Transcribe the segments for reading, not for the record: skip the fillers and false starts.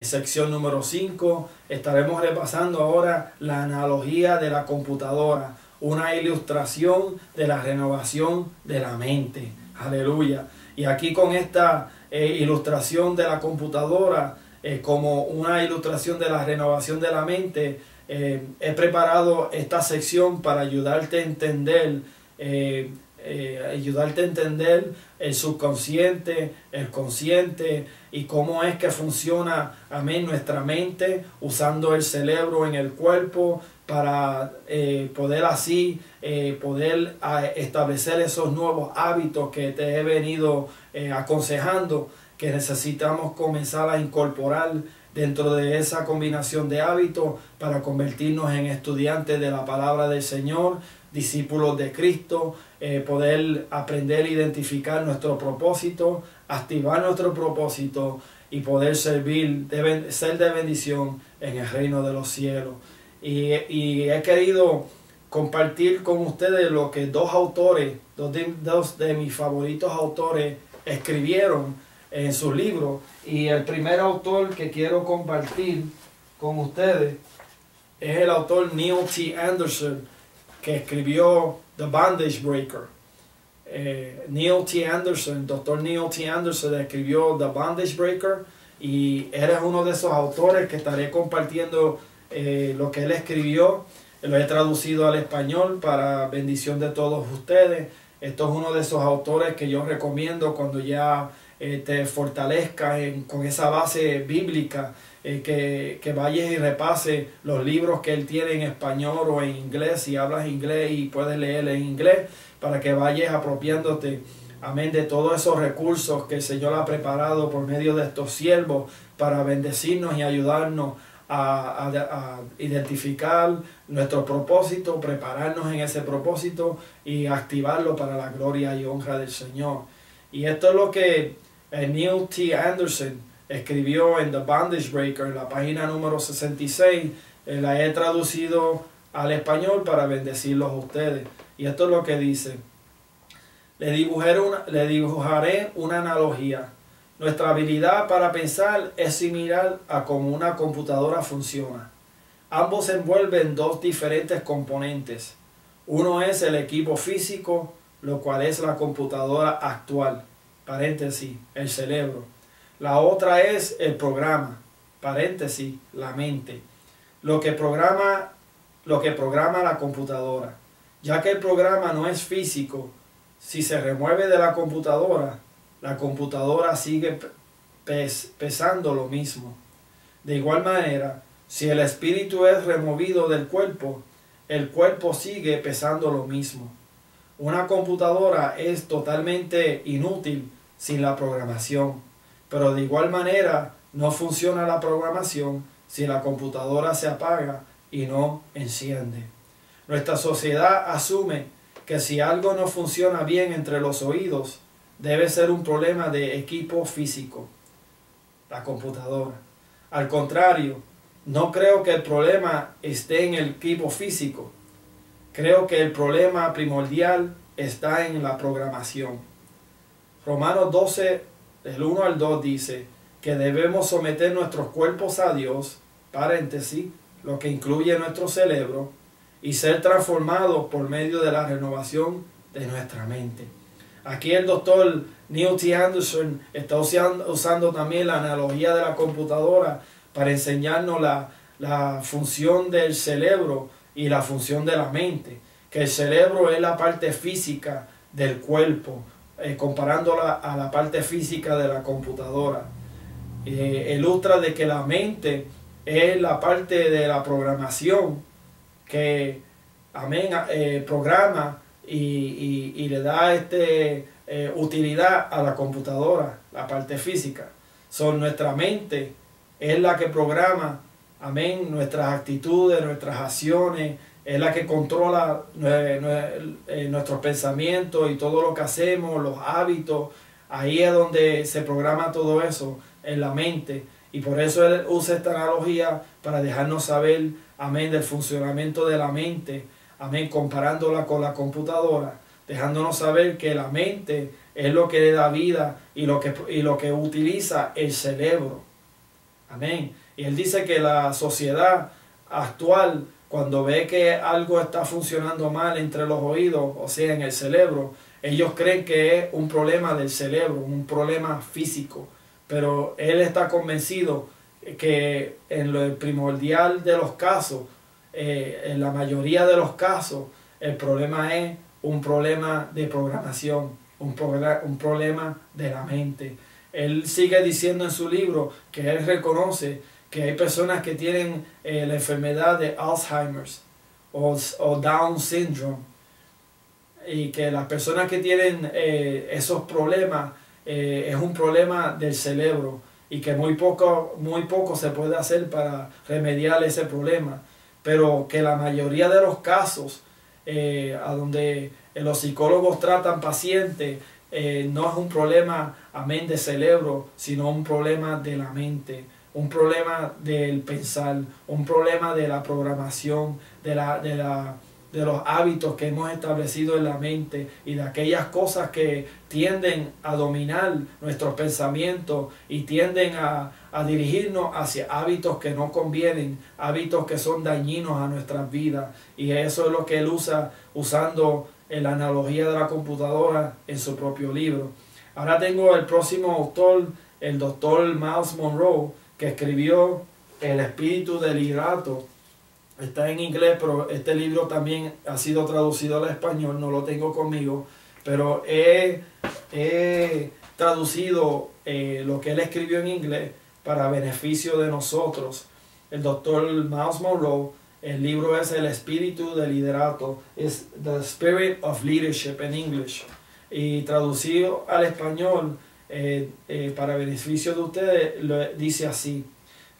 Sección número 5, estaremos repasando ahora la analogía de la computadora, una ilustración de la renovación de la mente. Aleluya. Y aquí con esta ilustración de la computadora, como una ilustración de la renovación de la mente, he preparado esta sección para ayudarte a entender el subconsciente, el consciente y cómo es que funciona, amén, nuestra mente, usando el cerebro en el cuerpo para poder así establecer esos nuevos hábitos que te he venido aconsejando, que necesitamos comenzar a incorporar dentro de esa combinación de hábitos para convertirnos en estudiantes de la palabra del Señor, discípulos de Cristo, poder aprender a identificar nuestro propósito, activar nuestro propósito y poder ser de bendición en el reino de los cielos. Y he querido compartir con ustedes lo que dos de mis favoritos autores escribieron en sus libros. Y el primer autor que quiero compartir con ustedes es el autor Neil T. Anderson, que escribió The Bondage Breaker. Neil T. Anderson, Dr. Neil T. Anderson escribió The Bondage Breaker, y eres uno de esos autores que estaré compartiendo lo que él escribió. Lo he traducido al español para bendición de todos ustedes. Esto es uno de esos autores que yo recomiendo cuando ya te fortalezcas con esa base bíblica, que vayas y repases los libros que él tiene en español o en inglés, si hablas inglés y puedes leer en inglés, para que vayas apropiándote, amén, de todos esos recursos que el Señor ha preparado por medio de estos siervos para bendecirnos y ayudarnos a identificar nuestro propósito, prepararnos en ese propósito y activarlo para la gloria y honra del Señor. Y esto es lo que Neil T. Anderson escribió en The Bondage Breaker, en la página número 66. La he traducido al español para bendecirlos a ustedes. Y esto es lo que dice: le dibujaré una analogía. Nuestra habilidad para pensar es similar a cómo una computadora funciona. Ambos envuelven dos diferentes componentes. Uno es el equipo físico, lo cual es la computadora actual, paréntesis, el cerebro. La otra es el programa, paréntesis, la mente, lo que programa la computadora. Ya que el programa no es físico, si se remueve de la computadora sigue pesando lo mismo. De igual manera, si el espíritu es removido del cuerpo, el cuerpo sigue pesando lo mismo. Una computadora es totalmente inútil sin la programación, pero de igual manera no funciona la programación si la computadora se apaga y no enciende. Nuestra sociedad asume que si algo no funciona bien entre los oídos, debe ser un problema de equipo físico, la computadora. Al contrario, no creo que el problema esté en el equipo físico. Creo que el problema primordial está en la programación. Romanos 12, del 1 al 2 dice que debemos someter nuestros cuerpos a Dios, paréntesis, lo que incluye nuestro cerebro, y ser transformados por medio de la renovación de nuestra mente. Aquí el doctor Neil T. Anderson está usando también la analogía de la computadora para enseñarnos la función del cerebro y la función de la mente. Que el cerebro es la parte física del cuerpo, comparándola a la parte física de la computadora. Ilustra de que la mente es la parte de la programación que, amén, programa y le da utilidad a la computadora, la parte física. Nuestra mente es la que programa, amén, nuestras actitudes, nuestras acciones, es la que controla nuestros pensamientos y todo lo que hacemos, los hábitos. Ahí es donde se programa todo eso, en la mente. Y por eso él usa esta analogía para dejarnos saber, amén, del funcionamiento de la mente, amén, comparándola con la computadora, dejándonos saber que la mente es lo que le da vida y lo que utiliza el cerebro. Amén. Y él dice que la sociedad actual, cuando ve que algo está funcionando mal entre los oídos, o sea, en el cerebro, ellos creen que es un problema del cerebro, un problema físico. Pero él está convencido que en lo primordial de los casos, en la mayoría de los casos, el problema es un problema de programación, un problema de la mente. Él sigue diciendo en su libro que él reconoce que hay personas que tienen la enfermedad de Alzheimer's o Down syndrome, y que las personas que tienen esos problemas es un problema del cerebro, y que muy poco se puede hacer para remediar ese problema, pero que la mayoría de los casos a donde los psicólogos tratan pacientes no es un problema, amén, de cerebro, sino un problema de la mente, un problema del pensar, un problema de la programación, de los hábitos que hemos establecido en la mente, y de aquellas cosas que tienden a dominar nuestros pensamientos y tienden a dirigirnos hacia hábitos que no convienen, hábitos que son dañinos a nuestras vidas. Y eso es lo que él usa usando la analogía de la computadora en su propio libro. Ahora tengo el próximo autor, el doctor Myles Munroe, que escribió El espíritu del liderato. Está en inglés, pero este libro también ha sido traducido al español, no lo tengo conmigo, pero he traducido lo que él escribió en inglés para beneficio de nosotros. El doctor Myles Munroe, el libro es El espíritu del liderato, es The Spirit of Leadership en English, y traducido al español para beneficio de ustedes, lo dice así: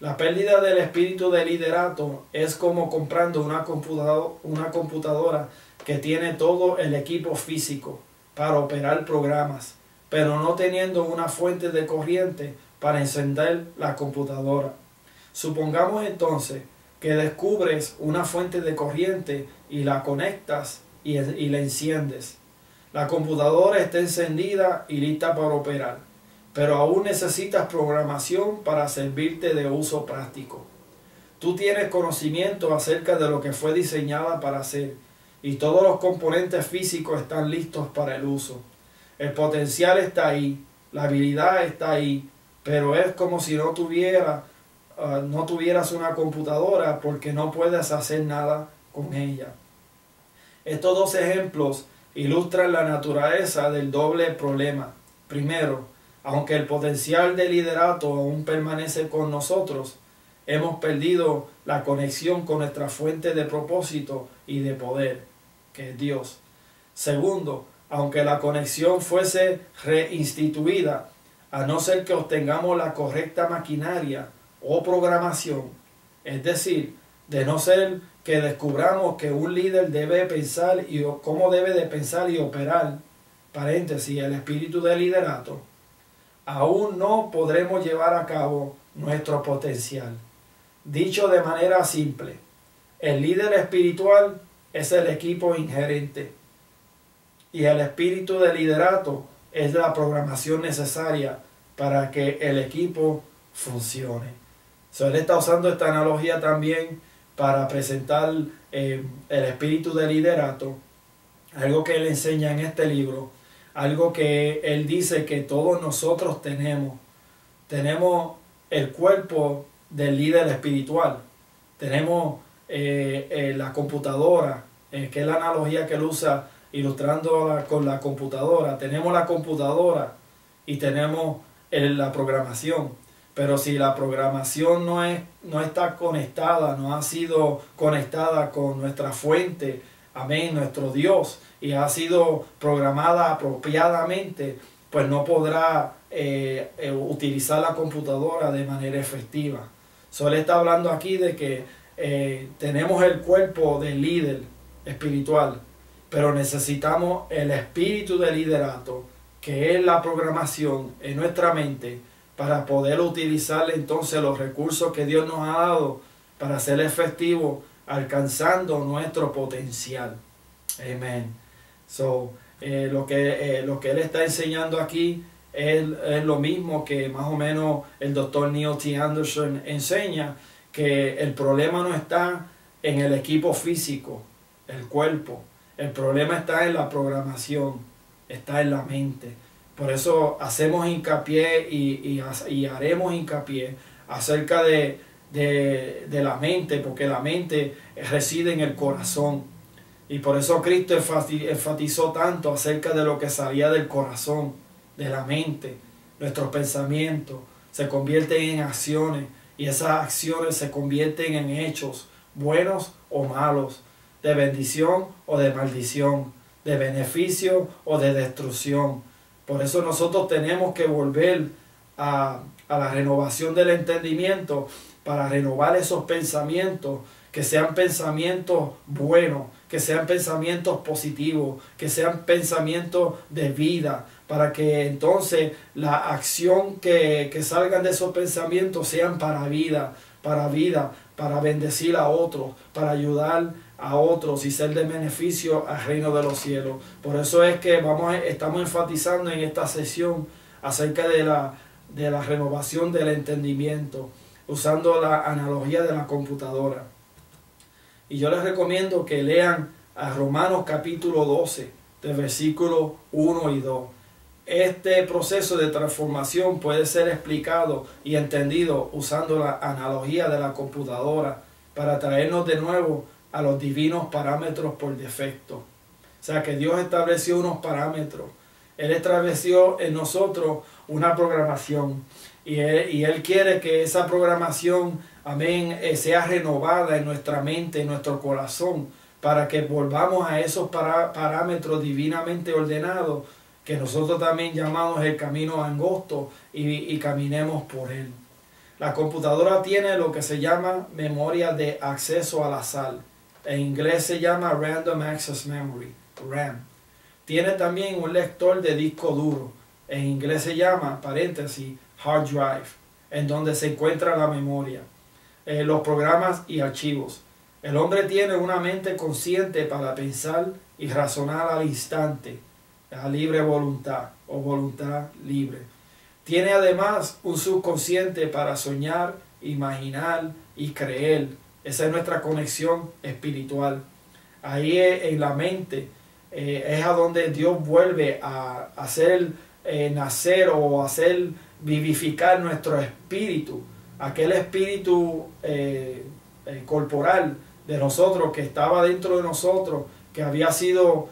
la pérdida del espíritu de liderato es como comprando una computadora que tiene todo el equipo físico para operar programas, pero no teniendo una fuente de corriente para encender la computadora. Supongamos entonces que descubres una fuente de corriente y la conectas y la enciendes. La computadora está encendida y lista para operar, pero aún necesitas programación para servirte de uso práctico. Tú tienes conocimiento acerca de lo que fue diseñada para hacer, y todos los componentes físicos están listos para el uso. El potencial está ahí, la habilidad está ahí, pero es como si no tuvieras una computadora, porque no puedes hacer nada con ella. Estos dos ejemplos ilustran la naturaleza del doble problema. Primero, aunque el potencial de liderato aún permanece con nosotros, hemos perdido la conexión con nuestra fuente de propósito y de poder, que es Dios. Segundo, aunque la conexión fuese reinstituida, a no ser que obtengamos la correcta maquinaria o programación, es decir, de no ser que descubramos que un líder debe pensar y cómo debe de pensar y operar, paréntesis, el espíritu de liderato, aún no podremos llevar a cabo nuestro potencial. Dicho de manera simple, el líder espiritual es el equipo inherente, y el espíritu de liderato es la programación necesaria para que el equipo funcione. Él está usando esta analogía también para presentar el espíritu de liderato, algo que él enseña en este libro, algo que él dice que todos nosotros tenemos. Tenemos el cuerpo del líder espiritual, tenemos la computadora, que es la analogía que él usa ilustrando con la computadora. Tenemos la computadora y tenemos la programación. Pero si la programación no está conectada, no ha sido conectada con nuestra fuente, amén, nuestro Dios, y ha sido programada apropiadamente, pues no podrá utilizar la computadora de manera efectiva. Él está hablando aquí de que tenemos el cuerpo del líder espiritual, pero necesitamos el espíritu de liderato, que es la programación en nuestra mente, para poder utilizar entonces los recursos que Dios nos ha dado para ser efectivos, alcanzando nuestro potencial. Amén. Lo que él está enseñando aquí es lo mismo que más o menos el doctor Neil T. Anderson enseña, que el problema no está en el equipo físico, el cuerpo. El problema está en la programación, está en la mente. Por eso hacemos hincapié y haremos hincapié acerca de la mente, porque la mente reside en el corazón. Y por eso Cristo enfatizó tanto acerca de lo que salía del corazón, de la mente. Nuestros pensamientos se convierten en acciones y esas acciones se convierten en hechos, buenos o malos, de bendición o de maldición, de beneficio o de destrucción. Por eso nosotros tenemos que volver a la renovación del entendimiento para renovar esos pensamientos, que sean pensamientos buenos, que sean pensamientos positivos, que sean pensamientos de vida, para que entonces la acción que salgan de esos pensamientos sean para vida, para bendecir a otros, para ayudar a otros y ser de beneficio al reino de los cielos. Por eso es que estamos enfatizando en esta sesión acerca de la renovación del entendimiento, usando la analogía de la computadora. Y yo les recomiendo que lean a Romanos capítulo 12, de versículos 1 y 2. Este proceso de transformación puede ser explicado y entendido usando la analogía de la computadora para traernos de nuevo a los divinos parámetros por defecto. O sea que Dios estableció unos parámetros. Él estableció en nosotros una programación. Y Él quiere que esa programación, amén, sea renovada en nuestra mente, en nuestro corazón, para que volvamos a esos parámetros divinamente ordenados, que nosotros también llamamos el camino angosto, y caminemos por él. La computadora tiene lo que se llama memoria de acceso al azar. En inglés se llama Random Access Memory, RAM. Tiene también un lector de disco duro. En inglés se llama, paréntesis, hard drive, en donde se encuentra la memoria, los programas y archivos. El hombre tiene una mente consciente para pensar y razonar al instante, a libre voluntad o voluntad libre. Tiene además un subconsciente para soñar, imaginar y creer. Esa es nuestra conexión espiritual. Ahí en la mente es a donde Dios vuelve a hacer nacer o hacer vivificar nuestro espíritu, aquel espíritu corporal de nosotros que estaba dentro de nosotros, que había sido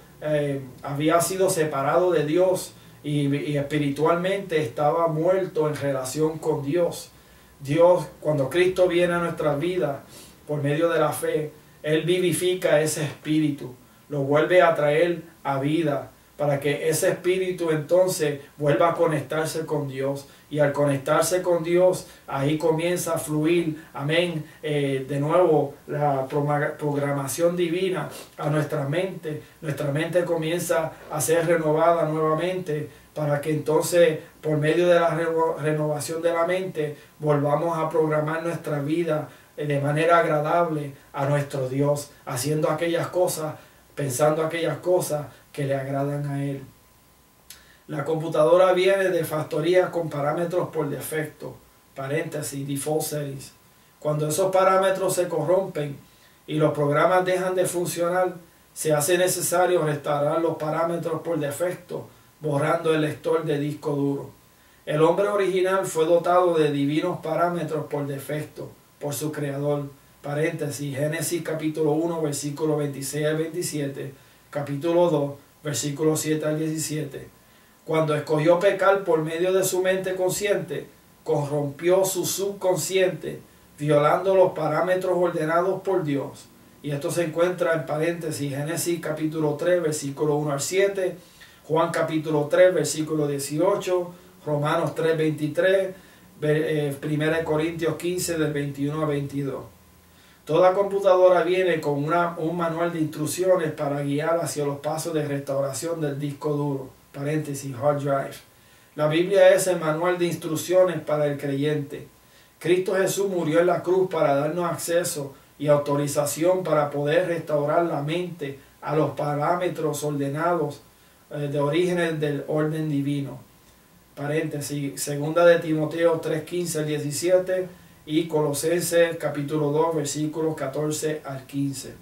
separado de Dios y espiritualmente estaba muerto en relación con Dios. Dios, cuando Cristo viene a nuestras vidas por medio de la fe, Él vivifica ese espíritu, lo vuelve a traer a vida, para que ese espíritu entonces vuelva a conectarse con Dios. Y al conectarse con Dios, ahí comienza a fluir, amén, de nuevo la programación divina a nuestra mente. Nuestra mente comienza a ser renovada nuevamente, para que entonces por medio de la renovación de la mente volvamos a programar nuestra vida de manera agradable a nuestro Dios, haciendo aquellas cosas, pensando aquellas cosas que le agradan a Él. La computadora viene de factoría con parámetros por defecto, paréntesis, default settings. Cuando esos parámetros se corrompen y los programas dejan de funcionar, se hace necesario restaurar los parámetros por defecto, borrando el lector de disco duro. El hombre original fue dotado de divinos parámetros por defecto, por su creador, paréntesis, Génesis capítulo 1, versículo 26 al 27, capítulo 2, versículo 7 al 17. Cuando escogió pecar por medio de su mente consciente, corrompió su subconsciente, violando los parámetros ordenados por Dios. Y esto se encuentra en paréntesis, Génesis capítulo 3, versículo 1 al 7, Juan capítulo 3, versículo 18, Romanos 3, 23, 1 Corintios 15, del 21 al 22. Toda computadora viene con un manual de instrucciones para guiar hacia los pasos de restauración del disco duro, paréntesis, hard drive. La Biblia es el manual de instrucciones para el creyente. Cristo Jesús murió en la cruz para darnos acceso y autorización para poder restaurar la mente a los parámetros ordenados de orígenes del orden divino. paréntesis, segunda de Timoteo 3:15 al 17 y Colosenses capítulo 2 versículos 14 al 15.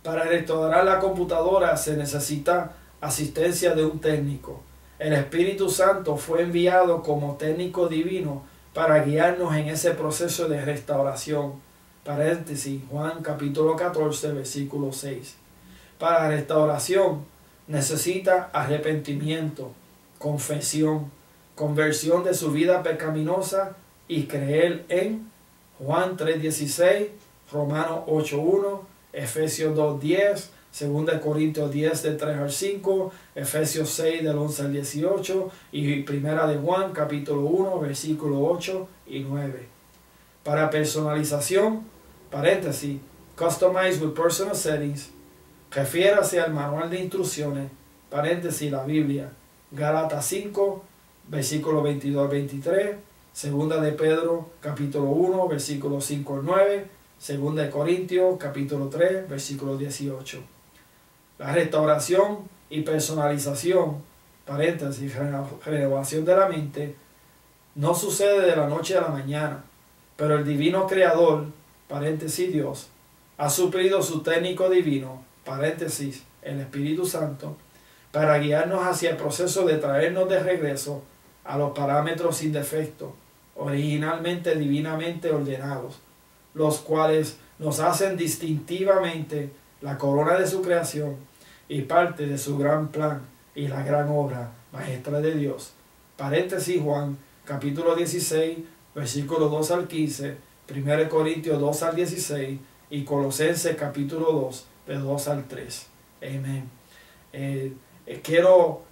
Para restaurar la computadora se necesita asistencia de un técnico. El Espíritu Santo fue enviado como técnico divino para guiarnos en ese proceso de restauración. Paréntesis, Juan capítulo 14 versículo 6. Para restauración necesita arrepentimiento, confesión, conversión de su vida pecaminosa y creer en Juan 3:16, Romanos 8:1, Efesios 2:10, 2 Corintios 10 del 3 al 5, Efesios 6 del 11 al 18 y Primera de Juan capítulo 1 versículo 8 y 9. Para personalización, paréntesis, customize with personal settings, refiérase al manual de instrucciones, paréntesis, la Biblia, Gálatas 5 versículo 22 al 23, Segunda de Pedro capítulo 1 versículo 5 al 9, Segunda de Corintios capítulo 3 versículo 18. La restauración y personalización, paréntesis, renovación de la mente, no sucede de la noche a la mañana, pero el divino creador, paréntesis Dios, ha suplido su técnico divino, paréntesis el Espíritu Santo, para guiarnos hacia el proceso de traernos de regreso a los parámetros sin defecto, originalmente divinamente ordenados, los cuales nos hacen distintivamente la corona de su creación y parte de su gran plan y la gran obra maestra de Dios. Paréntesis Juan capítulo 16 versículo 2 al 15, 1 Corintios 2 al 16 y Colosenses capítulo 2 de 2 al 3. Amén.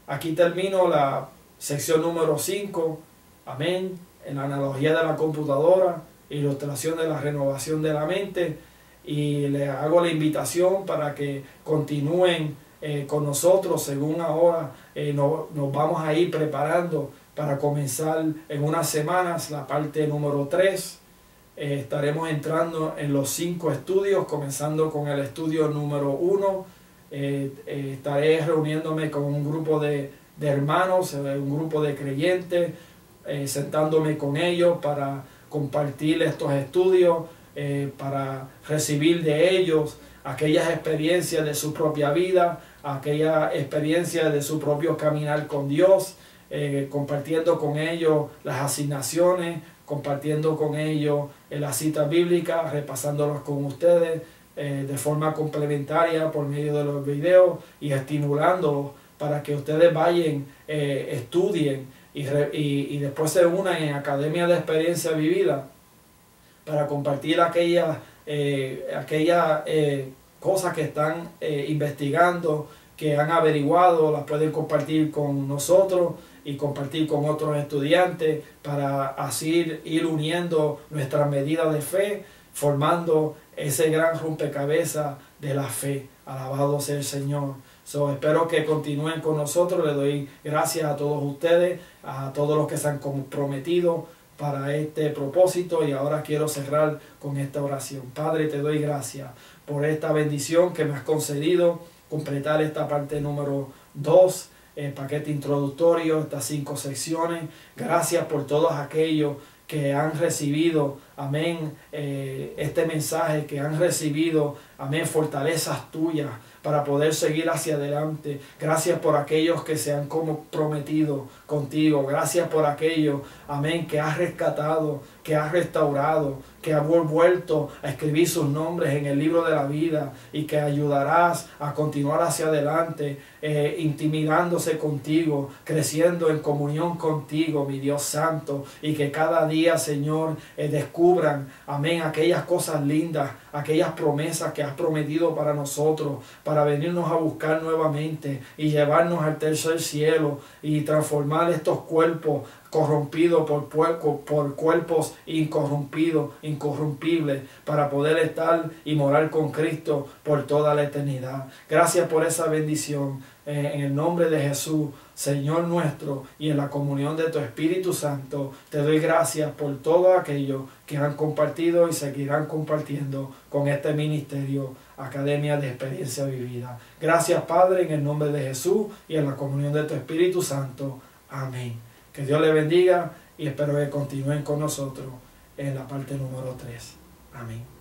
Aquí termino la sección número 5. Amén. En la analogía de la computadora, ilustración de la renovación de la mente, y le hago la invitación para que continúen con nosotros según ahora nos vamos a ir preparando para comenzar en unas semanas la parte número 3. Estaremos entrando en los 5 estudios, comenzando con el estudio número 1. Estaré reuniéndome con un grupo de hermanos, un grupo de creyentes, sentándome con ellos para compartir estos estudios, para recibir de ellos aquellas experiencias de su propia vida, aquella experiencia de su propio caminar con Dios, compartiendo con ellos las asignaciones, compartiendo con ellos las citas bíblicas, repasándolas con ustedes de forma complementaria por medio de los videos y estimulándolos para que ustedes vayan, estudien y después se unan en Academia de Experiencia Vivida para compartir aquellas cosas que están investigando, que han averiguado, las pueden compartir con nosotros y compartir con otros estudiantes para así ir uniendo nuestras medidas de fe, formando ese gran rompecabezas de la fe. Alabado sea el Señor. Espero que continúen con nosotros. Le doy gracias a todos ustedes, a todos los que se han comprometido para este propósito, y ahora quiero cerrar con esta oración. Padre, te doy gracias por esta bendición que me has concedido, completar esta parte número 2, el paquete introductorio, estas 5 secciones. Gracias por todos aquellos que han recibido, amén, este mensaje, que han recibido, amén, fortalezas tuyas para poder seguir hacia adelante. Gracias por aquellos que se han comprometido contigo. Gracias por aquellos, amén, que has rescatado, que has restaurado, que has vuelto a escribir sus nombres en el libro de la vida, y que ayudarás a continuar hacia adelante, intimidándose contigo, creciendo en comunión contigo, mi Dios santo, y que cada día, Señor, descubran, amén, aquellas cosas lindas, aquellas promesas que has prometido para nosotros, para venirnos a buscar nuevamente y llevarnos al tercer cielo y transformar estos cuerpos corrompidos por cuerpos incorrumpibles, para poder estar y morar con Cristo por toda la eternidad. Gracias por esa bendición. En el nombre de Jesús, Señor nuestro, y en la comunión de tu Espíritu Santo, te doy gracias por todo aquello que han compartido y seguirán compartiendo con este ministerio, Academia de Experiencia Vivida. Gracias, Padre, en el nombre de Jesús y en la comunión de tu Espíritu Santo. Amén. Que Dios le bendiga y espero que continúen con nosotros en la parte número 3. Amén.